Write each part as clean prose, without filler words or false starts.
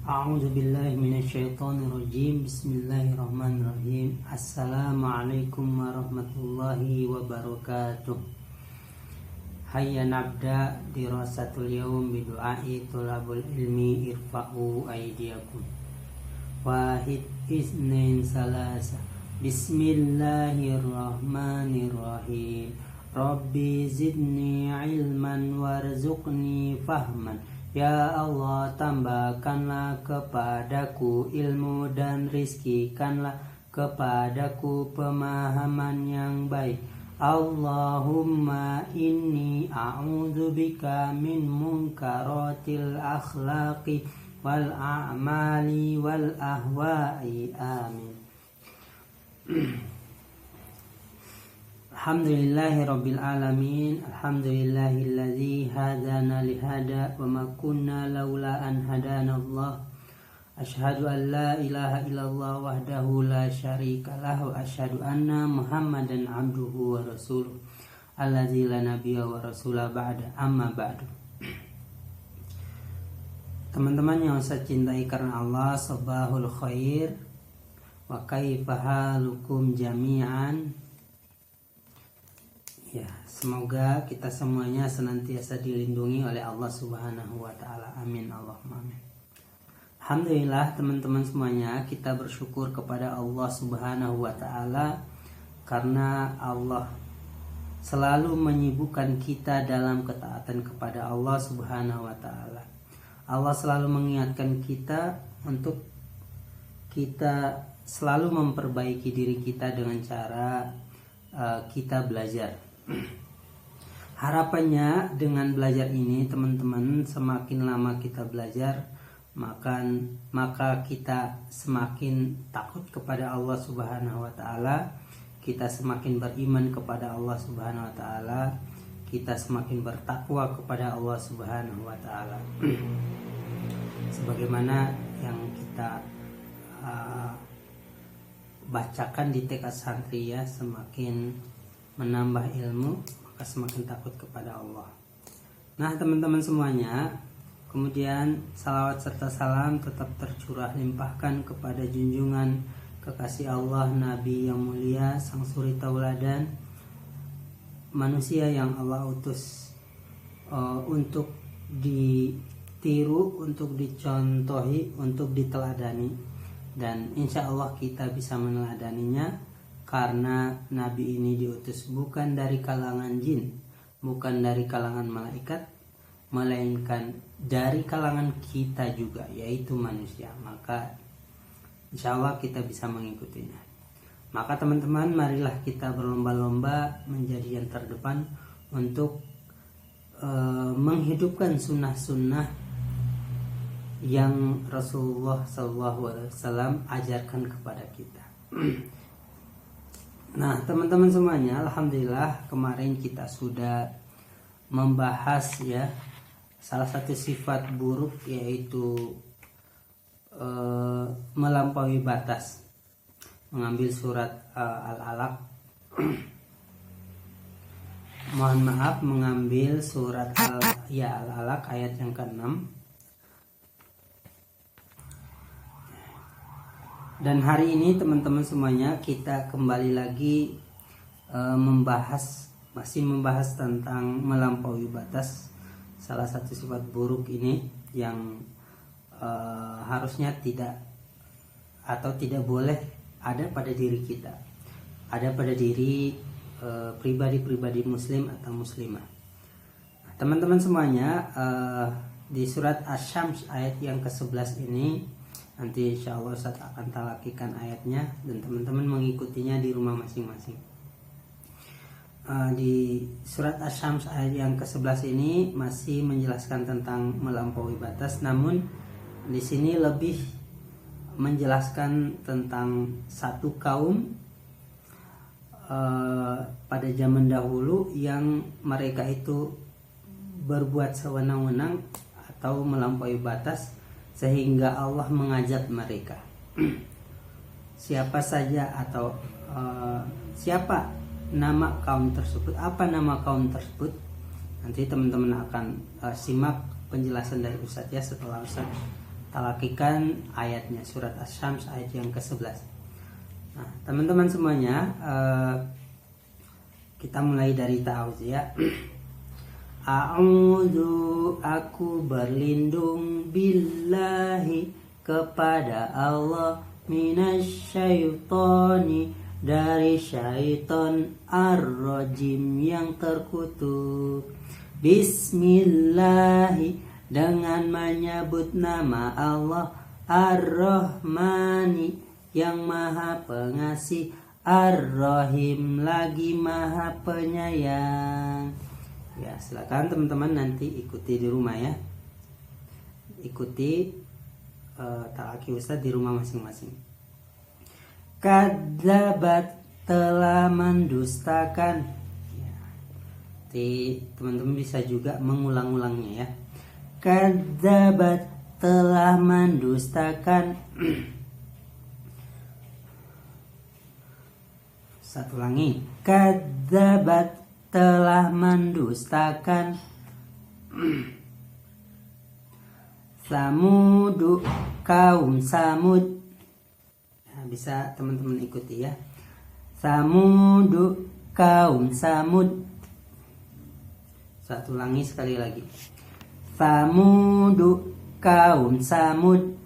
A'udzubillahiminasyaitonirrajim. Bismillahirrahmanirrahim. Assalamualaikum warahmatullahi wabarakatuh. Hayya nabda dirasatul yaum bidu'ai tulabul ilmi irfa'u aydiyakum. Wahid isnin salasa. Bismillahirrahmanirrahim. Rabbi zidni ilman warzuqni fahman. Ya Allah, tambahkanlah kepadaku ilmu dan rizkikanlah kepadaku pemahaman yang baik. Allahumma inni a'udzubika min munkaratil akhlaqi wal a'mali wal ahwa'i. Amin. Alhamdulillahirabbil alamin. Alhamdulillahilladzi hadana lihada wa ma kunna laula an hadana Allah. Asyhadu an la ilaha illallah wahdahu la syarika lahu. Asyhadu anna Muhammadan abduhu wa rasuluh alladzi la nabiyya wa rasula ba'da. Amma ba'du. Teman-teman yang saya cintai karena Allah, sabahul khair wa kaifa halukum jami'an. Ya, semoga kita semuanya senantiasa dilindungi oleh Allah Subhanahu wa taala. Amin, Allahumma amin. Alhamdulillah teman-teman semuanya, kita bersyukur kepada Allah Subhanahu wa taala karena Allah selalu menyibukkan kita dalam ketaatan kepada Allah Subhanahu wa taala. Allah selalu mengingatkan kita untuk kita selalu memperbaiki diri kita dengan cara kita belajar. Harapannya dengan belajar ini teman-teman, semakin lama kita belajar maka kita semakin takut kepada Allah Subhanahu wa taala, kita semakin beriman kepada Allah Subhanahu wa taala, kita semakin bertakwa kepada Allah Subhanahu wa taala. Sebagaimana yang kita bacakan di TK Santri ya, semakin menambah ilmu maka semakin takut kepada Allah. Nah teman-teman semuanya, kemudian salawat serta salam tetap tercurah limpahkan kepada junjungan kekasih Allah, Nabi yang mulia, sang suri tauladan, manusia yang Allah utus untuk ditiru, untuk dicontohi, untuk diteladani. Dan insya Allah kita bisa meneladaninya, karena Nabi ini diutus bukan dari kalangan jin, bukan dari kalangan malaikat, melainkan dari kalangan kita juga, yaitu manusia. Maka insya Allah kita bisa mengikutinya. Maka teman-teman, marilah kita berlomba-lomba menjadi yang terdepan untuk menghidupkan sunnah-sunnah yang Rasulullah SAW ajarkan kepada kita. Nah teman-teman semuanya, alhamdulillah kemarin kita sudah membahas ya salah satu sifat buruk, yaitu melampaui batas, mengambil surat Al-Alaq. Mohon maaf, mengambil surat Al-Alaq ayat yang ke-6. Dan hari ini teman-teman semuanya, kita kembali lagi masih membahas tentang melampaui batas, salah satu sifat buruk ini yang harusnya tidak boleh ada pada diri kita, ada pada diri pribadi-pribadi muslim atau muslimah. Nah, teman-teman semuanya, di surat Asy-Syams ayat yang ke-11 ini, nanti insya Allah Ustaz akan talakikan ayatnya dan teman-teman mengikutinya di rumah masing-masing. Di surat Asy-Syams ayat yang ke-11 ini masih menjelaskan tentang melampaui batas, namun di sini lebih menjelaskan tentang satu kaum pada zaman dahulu yang mereka itu berbuat sewenang-wenang atau melampaui batas, sehingga Allah mengajak mereka. Siapa saja atau siapa nama kaum tersebut, apa nama kaum tersebut, nanti teman-teman akan simak penjelasan dari Ustadz ya setelah Ustadz talakikan ayatnya, surat Asy-Syams ayat yang ke-11. Nah, teman-teman semuanya, kita mulai dari ta'awudz ya. A'udzu, aku berlindung billahi, kepada Allah, minasyaitoni, dari syaitan, ar-rajim, yang terkutuk. Bismillahi, dengan menyebut nama Allah, ar-Rahmani, yang maha pengasih, ar-Rahim, lagi maha penyayang. Ya, silakan teman-teman nanti ikuti di rumah ya. Ikuti talaki Ustadz di rumah masing-masing. Kadzabat, telah mendustakan. Ya. Jadi teman-teman bisa juga mengulang-ulangnya ya. Kadzabat, telah mendustakan. Satu lagi. Kadzabat, telah mendustakan. Samudu, kaum Samud. Nah, bisa teman-teman ikuti ya. Samudu, kaum Samud. Satu lagi, sekali lagi. Samudu, kaum Samud.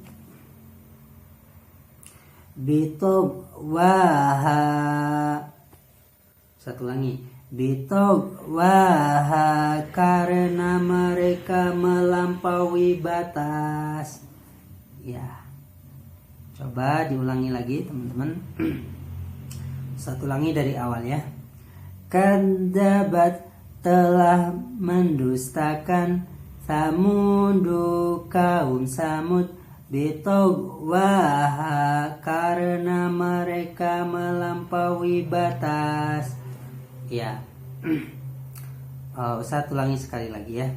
Bitogwaha. Satu lagi. Bitogwaha, karena mereka melampaui batas. Ya, coba diulangi lagi teman-teman. Satu lagi dari awal ya. Kadzabat, telah mendustakan. Samudu, kaum Samud. Bitogwaha, karena mereka melampaui batas. Ya, satu lagi sekali lagi ya.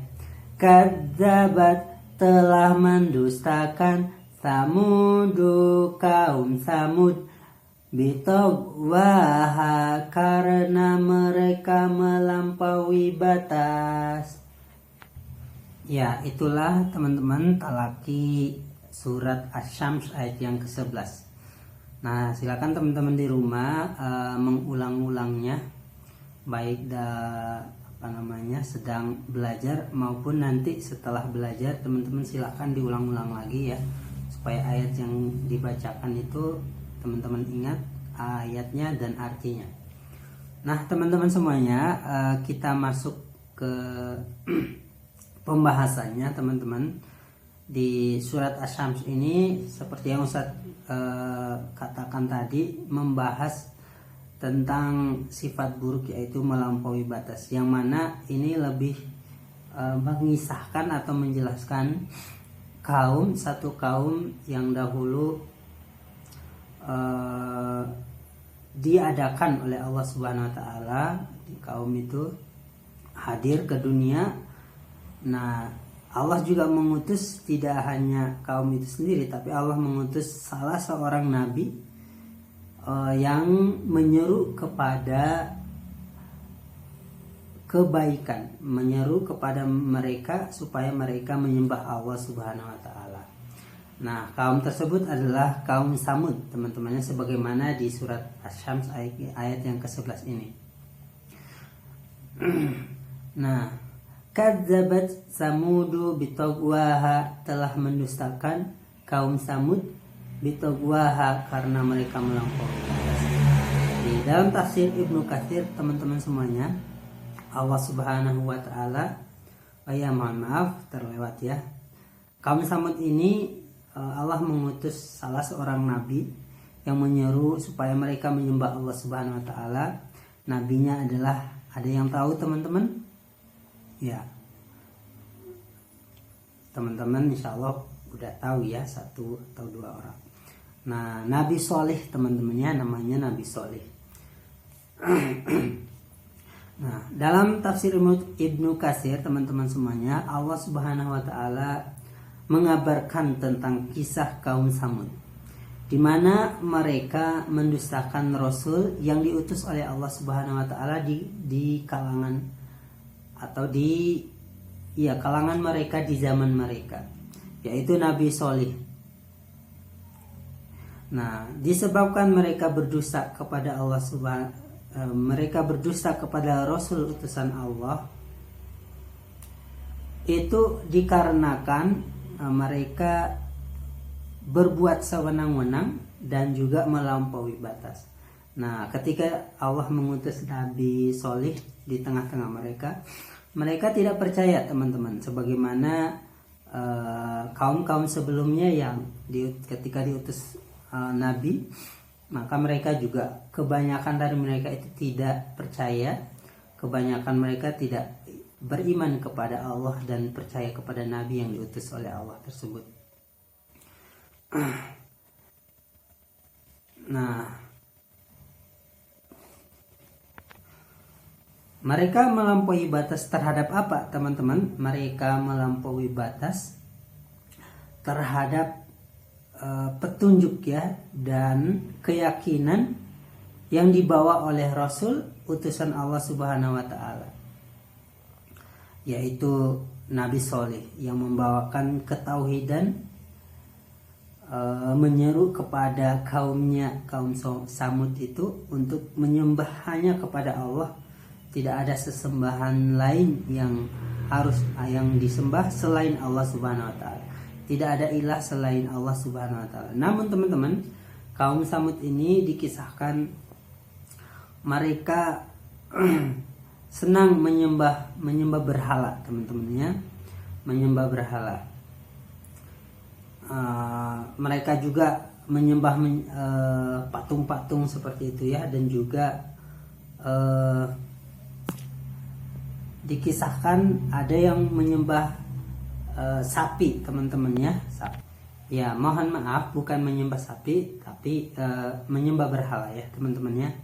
Kadzabat, telah mendustakan. Samudu, kaum Samud. Bitogwaha, karena mereka melampaui batas. Ya, itulah teman-teman talaki surat Asy-Syams ayat yang ke-11. Nah, silakan teman-teman di rumah mengulang-ulangnya, baik sedang belajar maupun nanti setelah belajar. Teman-teman silakan diulang-ulang lagi ya, supaya ayat yang dibacakan itu teman-teman ingat ayatnya dan artinya. Nah, teman-teman semuanya, kita masuk ke pembahasannya teman-teman. Di surat Asy-Syams ini seperti yang Ustaz katakan tadi, membahas tentang sifat buruk, yaitu melampaui batas, yang mana ini lebih mengisahkan atau menjelaskan satu kaum yang dahulu diadakan oleh Allah Subhanahu wa taala. Kaum itu hadir ke dunia. Nah, Allah juga mengutus tidak hanya kaum itu sendiri, tapi Allah mengutus salah seorang nabi yang menyeru kepada kebaikan, menyeru kepada mereka supaya mereka menyembah Allah Subhanahu wa taala. Nah, kaum tersebut adalah kaum Samud, teman-temannya, sebagaimana di surat Asy-Syams ayat yang ke-11 ini. Nah, kadzabat Samudu bitogwaha, telah mendustakan kaum Samud, bitogwaha, karena mereka melampaui batas. Di dalam tafsir Ibnu Katsir, teman-teman semuanya, Allah Subhanahu wa taala, mohon maaf terlewat ya. Kaum Samud ini Allah mengutus salah seorang nabi yang menyeru supaya mereka menyembah Allah Subhanahu wa taala. Nabinya adalah, ada yang tahu teman-teman? Ya, teman-teman insya Allah udah tahu ya, satu atau dua orang. Nah, Nabi Soleh teman-temannya, namanya Nabi Soleh. Nah, dalam tafsir Ibnu Katsir, teman-teman semuanya, Allah Subhanahu wa taala mengabarkan tentang kisah kaum Samud, di mana mereka mendustakan Rasul yang diutus oleh Allah Subhanahu wa taala di kalangan atau di kalangan mereka di zaman mereka, yaitu Nabi Soleh. Nah, disebabkan mereka berdusta kepada Allah mereka berdusta kepada Rasul utusan Allah, itu dikarenakan mereka berbuat sewenang-wenang dan juga melampaui batas. Nah, ketika Allah mengutus Nabi Solih di tengah-tengah mereka, mereka tidak percaya teman-teman, sebagaimana kaum-kaum sebelumnya yang ketika diutus Nabi, maka mereka juga kebanyakan dari mereka itu tidak percaya, kebanyakan mereka tidak beriman kepada Allah dan percaya kepada Nabi yang diutus oleh Allah tersebut. Nah, mereka melampaui batas terhadap apa teman-teman? Mereka melampaui batas terhadap petunjuk ya dan keyakinan yang dibawa oleh Rasul utusan Allah Subhanahu wa taala, yaitu Nabi Soleh yang membawakan ketauhidan, menyeru kepada kaumnya, kaum Samud itu untuk menyembah hanya kepada Allah. Tidak ada sesembahan lain yang disembah selain Allah Subhanahu wa taala. Tidak ada ilah selain Allah Subhanahu wa taala. Namun teman-teman, kaum Samud ini dikisahkan mereka senang menyembah berhala, teman-temannya, menyembah berhala. Mereka juga menyembah patung-patung seperti itu ya, dan juga dikisahkan ada yang menyembah sapi, teman-temannya. Ya, mohon maaf, bukan menyembah sapi, tapi menyembah berhala ya, teman-temannya.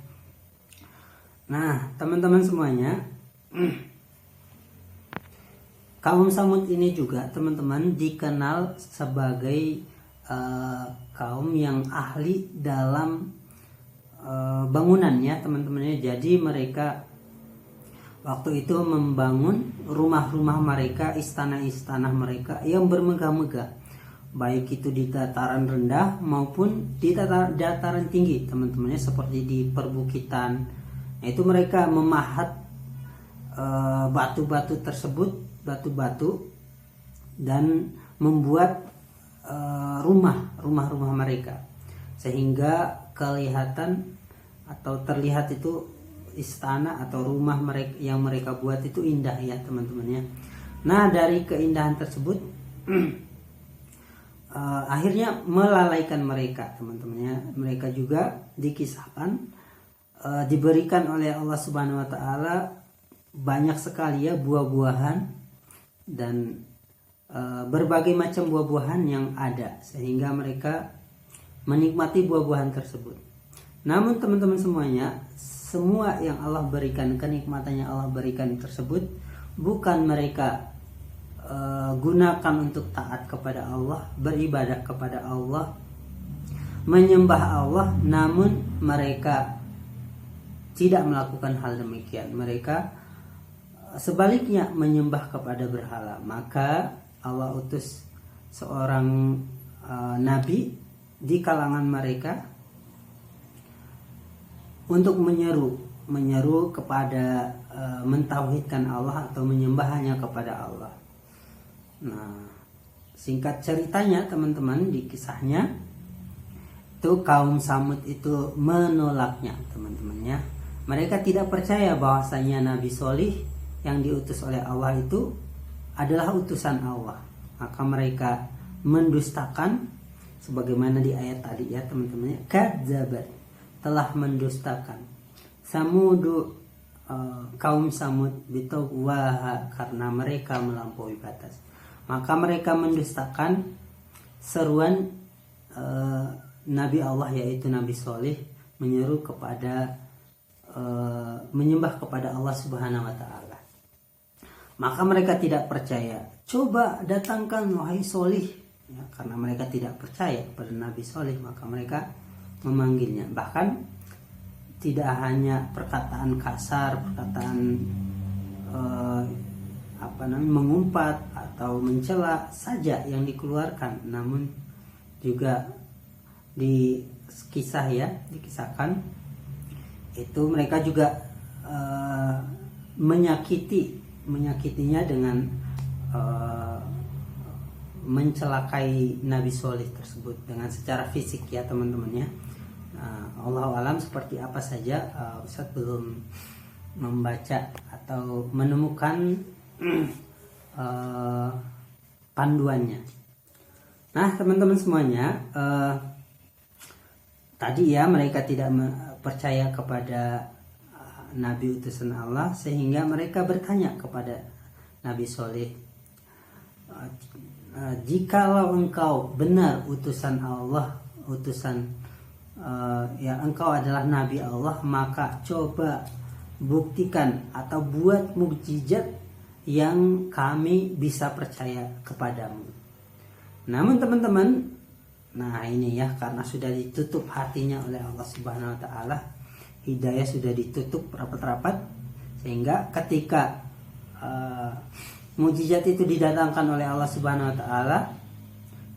Nah, teman-teman semuanya, kaum Samud ini juga teman-teman dikenal sebagai kaum yang ahli dalam bangunan ya, teman-temannya. Jadi mereka waktu itu membangun rumah-rumah mereka, istana-istana mereka yang bermegah-megah, baik itu di dataran rendah maupun di dataran tinggi, teman-temannya, seperti di perbukitan. Nah, itu mereka memahat batu-batu tersebut, batu-batu, dan membuat rumah-rumah mereka, sehingga kelihatan atau terlihat itu istana atau rumah mereka yang mereka buat itu indah ya, teman-temannya. Nah, dari keindahan tersebut akhirnya melalaikan mereka, teman-temannya. Mereka juga dikisahkan diberikan oleh Allah Subhanahu wa taala banyak sekali ya buah-buahan dan berbagai macam buah-buahan yang ada, sehingga mereka menikmati buah-buahan tersebut. Namun teman-teman semuanya, semua yang Allah berikan, kenikmatannya Allah berikan tersebut bukan mereka gunakan untuk taat kepada Allah, beribadah kepada Allah, menyembah Allah, namun mereka tidak melakukan hal demikian. Mereka sebaliknya menyembah kepada berhala. Maka Allah utus seorang nabi di kalangan mereka untuk menyeru kepada mentauhidkan Allah atau menyembah hanya kepada Allah. Nah, singkat ceritanya teman-teman, di kisahnya itu kaum Samud itu menolaknya, teman-temannya. Mereka tidak percaya bahwasanya Nabi Solih yang diutus oleh Allah itu adalah utusan Allah. Maka mereka mendustakan, sebagaimana di ayat tadi ya, teman-temannya. Kadzabat, telah mendustakan. Samudu, kaum Samud, bitawwaha, karena mereka melampaui batas. Maka mereka mendustakan seruan Nabi Allah, yaitu Nabi Soleh, menyeru kepada menyembah kepada Allah Subhanahu wa taala. Maka mereka tidak percaya. Coba datangkan wahai Soleh, ya, karena mereka tidak percaya kepada Nabi Soleh, maka mereka memanggilnya. Bahkan tidak hanya perkataan kasar, perkataan mengumpat atau mencela saja yang dikeluarkan, namun juga di kisah ya, dikisahkan itu mereka juga menyakitinya dengan mencelakai Nabi Soleh tersebut dengan secara fisik ya teman-teman ya. Allahu alam seperti apa saja, Ustadz belum membaca atau menemukan panduannya. Nah teman-teman semuanya, tadi ya mereka tidak percaya kepada Nabi utusan Allah, sehingga mereka bertanya kepada Nabi Soleh, jikalau engkau benar utusan Allah, ya engkau adalah Nabi Allah, maka coba buktikan atau buat mukjizat yang kami bisa percaya kepadamu. Namun teman-teman, nah ini ya, karena sudah ditutup hatinya oleh Allah Subhanahu wa taala, hidayah sudah ditutup rapat-rapat, sehingga ketika mukjizat itu didatangkan oleh Allah Subhanahu wa taala,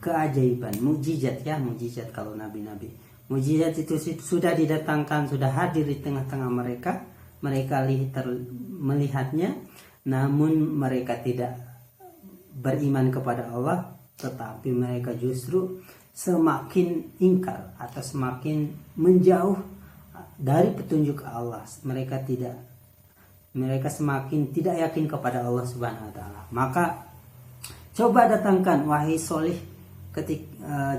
keajaiban, mukjizat ya, mukjizat kalau nabi-nabi. Mukjizat itu sudah didatangkan, sudah hadir di tengah-tengah mereka. Mereka melihatnya, namun mereka tidak beriman kepada Allah, tetapi mereka justru semakin ingkar atau semakin menjauh dari petunjuk Allah. Mereka semakin tidak yakin kepada Allah Subhanahu wa taala. Maka coba datangkan wahai Soleh,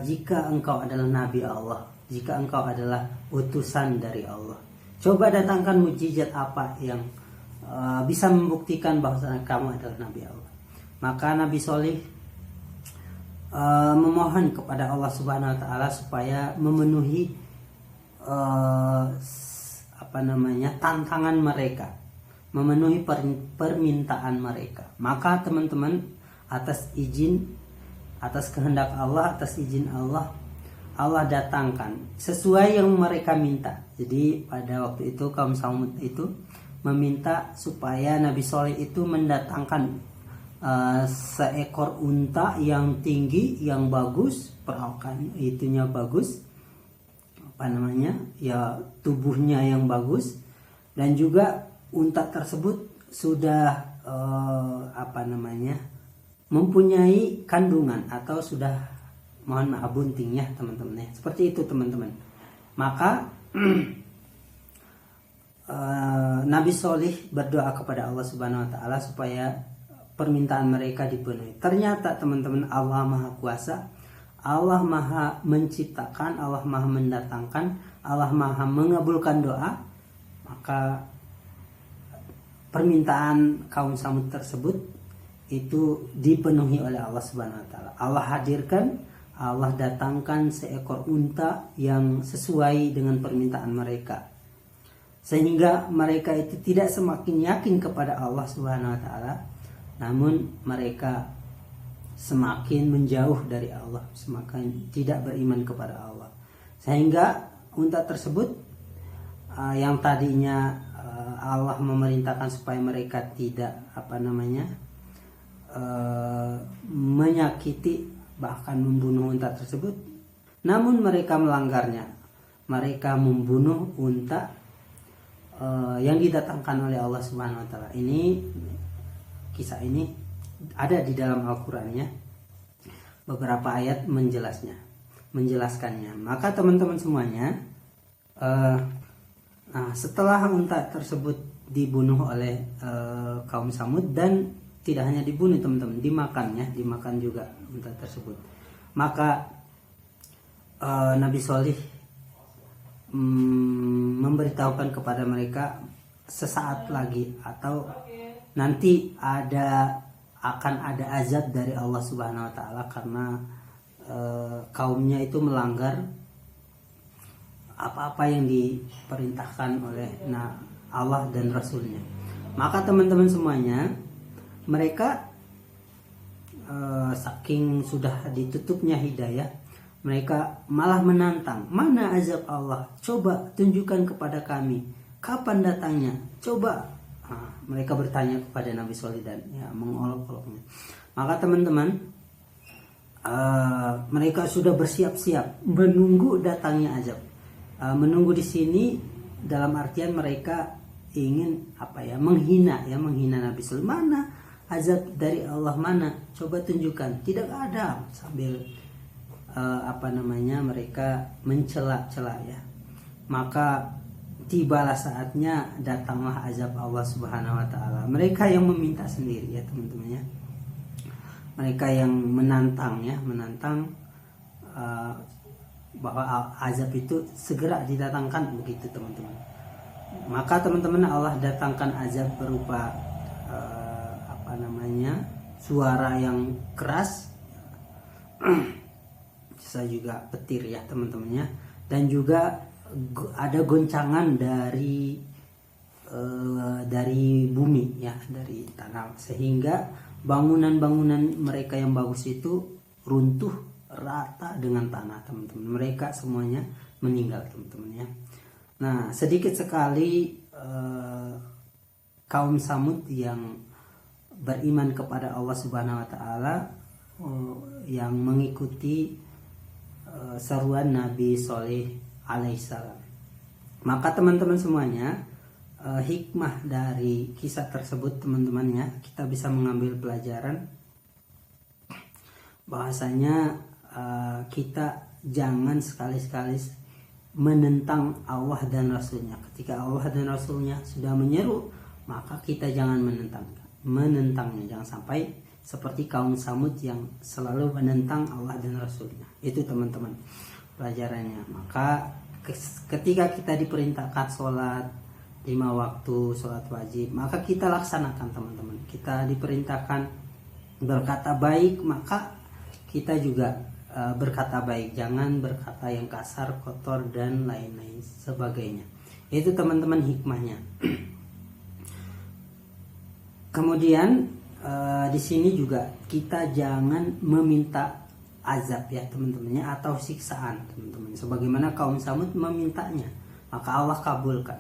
jika engkau adalah nabi Allah, jika engkau adalah utusan dari Allah, coba datangkan mukjizat apa yang bisa membuktikan bahwa kamu adalah nabi Allah. Maka Nabi Soleh memohon kepada Allah Subhanahu wa taala supaya memenuhi tantangan mereka, memenuhi permintaan mereka. Maka teman-teman, atas kehendak Allah, atas izin Allah, Allah datangkan sesuai yang mereka minta. Jadi pada waktu itu kaum Samud itu meminta supaya Nabi Soleh itu mendatangkan seekor unta yang tinggi, yang bagus, perawakan itunya bagus, ya tubuhnya yang bagus, dan juga unta tersebut sudah mempunyai kandungan atau sudah, mohon maaf, bunting ya teman-teman ya. Seperti itu teman-teman. Maka Nabi Soleh berdoa kepada Allah Subhanahu wa taala supaya permintaan mereka dipenuhi. Ternyata teman-teman, Allah Maha Kuasa, Allah Maha menciptakan, Allah Maha mendatangkan, Allah Maha mengabulkan doa. Maka permintaan kaum Samud tersebut itu dipenuhi oleh Allah Subhanahu wa taala. Allah hadirkan, Allah datangkan seekor unta yang sesuai dengan permintaan mereka, sehingga mereka itu tidak semakin yakin kepada Allah Subhanahu wa taala, namun mereka semakin menjauh dari Allah, semakin tidak beriman kepada Allah. Sehingga unta tersebut yang tadinya Allah memerintahkan supaya mereka tidak menyakiti bahkan membunuh unta tersebut, namun mereka melanggarnya. Mereka membunuh unta yang didatangkan oleh Allah Subhanahu wa taala. Kisah ini ada di dalam Al-Qur'an ya. Beberapa ayat menjelaskannya. Maka teman-teman semuanya, setelah unta tersebut dibunuh oleh kaum Samud, dan tidak hanya dibunuh teman-teman, dimakan juga unta tersebut. Maka Nabi Soleh memberitahukan kepada mereka, sesaat lagi atau nanti akan ada azab dari Allah Subhanahu wa taala karena kaumnya itu melanggar apa-apa yang diperintahkan oleh Allah dan Rasulnya. Maka teman-teman semuanya, mereka saking sudah ditutupnya hidayah, mereka malah menantang, mana azab Allah, coba tunjukkan kepada kami, kapan datangnya, coba. Mereka bertanya kepada Nabi Soleh dan mengolok-oloknya. Maka teman-teman, mereka sudah bersiap-siap menunggu datangnya azab. Menunggu di sini dalam artian mereka ingin menghina Nabi Sulaiman. Mana azab dari Allah, mana, coba tunjukkan. Tidak ada, sambil mereka mencela-cela ya. Maka tibalah saatnya, datanglah azab Allah Subhanahu wa taala. Mereka yang meminta sendiri ya teman-teman ya. Mereka yang menantang bahwa azab itu segera didatangkan, begitu teman-teman. Maka teman-teman, Allah datangkan azab berupa suara yang keras, bisa juga petir ya teman-teman ya, dan juga ada goncangan dari bumi ya, dari tanah, sehingga bangunan-bangunan mereka yang bagus itu runtuh rata dengan tanah teman-teman. Mereka semuanya meninggal teman-teman ya. Nah, sedikit sekali kaum Samud yang beriman kepada Allah Subhanahu wa taala, yang mengikuti seruan Nabi Shalih alaihissalam. Maka teman-teman semuanya, hikmah dari kisah tersebut teman-teman ya, kita bisa mengambil pelajaran bahwasanya kita jangan sekali-sekali menentang Allah dan Rasulnya. Ketika Allah dan Rasulnya sudah menyeru, maka kita jangan menentangnya. Jangan sampai seperti kaum Samud yang selalu menentang Allah dan Rasulnya. Itu teman-teman pelajarannya. Maka ketika kita diperintahkan sholat 5 waktu, sholat wajib, maka kita laksanakan teman-teman. Kita diperintahkan berkata baik, maka kita juga berkata baik. Jangan berkata yang kasar, kotor, dan lain-lain sebagainya. Itu teman-teman hikmahnya. Kemudian di sini juga kita jangan meminta azab ya teman-temannya, atau siksaan teman-teman. Sebagaimana kaum Samud memintanya, maka Allah kabulkan.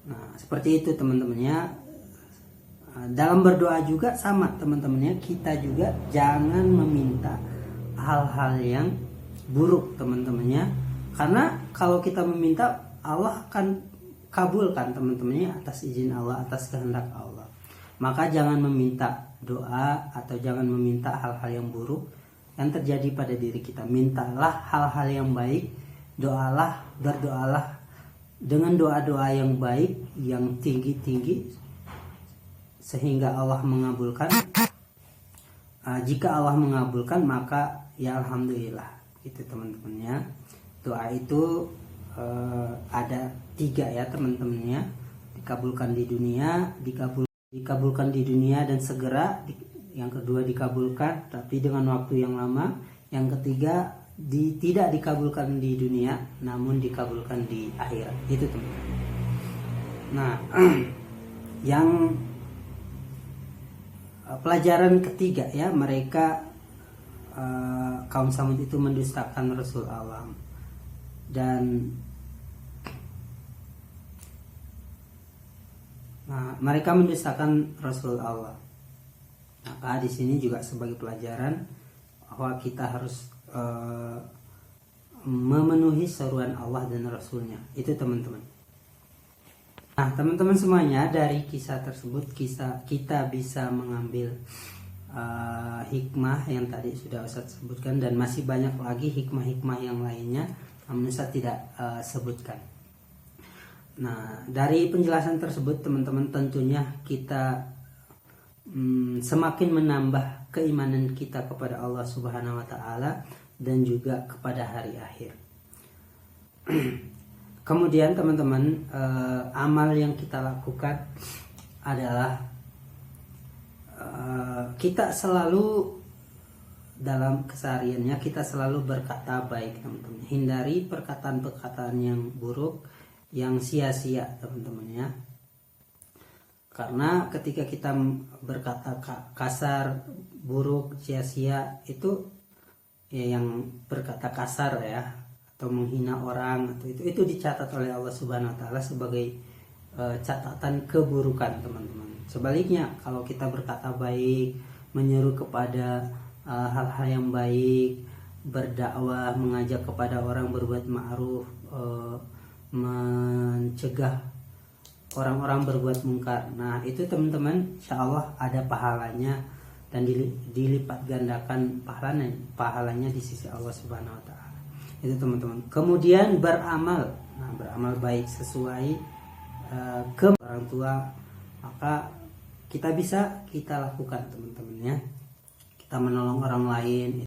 Nah, seperti itu teman-temannya. Dalam berdoa juga sama teman-temannya, kita juga jangan meminta hal-hal yang buruk teman-temannya, karena kalau kita meminta, Allah akan kabulkan teman-temannya atas izin Allah, atas kehendak Allah. Maka jangan meminta doa atau jangan meminta hal-hal yang buruk yang terjadi pada diri kita. Mintalah hal-hal yang baik, berdoalah dengan doa-doa yang baik, yang tinggi-tinggi, sehingga Allah mengabulkan. Jika Allah mengabulkan, maka ya alhamdulillah, gitu teman-temannya. Doa itu ada 3 ya teman-temannya. Dikabulkan di dunia, dikabulkan di dunia dan segera. Yang kedua dikabulkan tapi dengan waktu yang lama. Yang ketiga tidak dikabulkan di dunia namun dikabulkan di akhirat. Itu teman-teman. Nah, yang pelajaran ketiga ya, mereka kaum Samud itu mendustakan Rasul Allah, dan mereka mendustakan Rasul Allah. Maka di sini juga sebagai pelajaran bahwa kita harus memenuhi seruan Allah dan Rasulnya. Itu teman-teman. Nah teman-teman semuanya, dari kisah tersebut kita bisa mengambil hikmah yang tadi sudah Ustaz sebutkan, dan masih banyak lagi hikmah-hikmah yang lainnya, namun Ustaz tidak sebutkan. Nah dari penjelasan tersebut teman-teman, tentunya kita semakin menambah keimanan kita kepada Allah Subhanahu wa taala dan juga kepada hari akhir. Kemudian teman-teman, amal yang kita lakukan adalah kita selalu dalam kesehariannya kita selalu berkata baik teman-teman. Hindari perkataan-perkataan yang buruk, yang sia-sia teman-teman ya. Karena ketika kita berkata kasar, buruk, sia-sia, itu ya, yang berkata kasar ya, atau menghina orang, atau itu dicatat oleh Allah Subhanahu wa taala sebagai catatan keburukan teman-teman. Sebaliknya kalau kita berkata baik, menyeru kepada hal-hal yang baik, berdakwah, mengajak kepada orang berbuat ma'ruf, mencegah orang-orang berbuat mungkar. Nah itu teman-teman, insya Allah ada pahalanya dan dilipat gandakan pahalanya di sisi Allah Subhanahu Wa Taala. Itu teman-teman. Kemudian beramal, beramal baik sesuai ke orang tua, maka kita lakukan teman-teman ya. Kita menolong orang lain.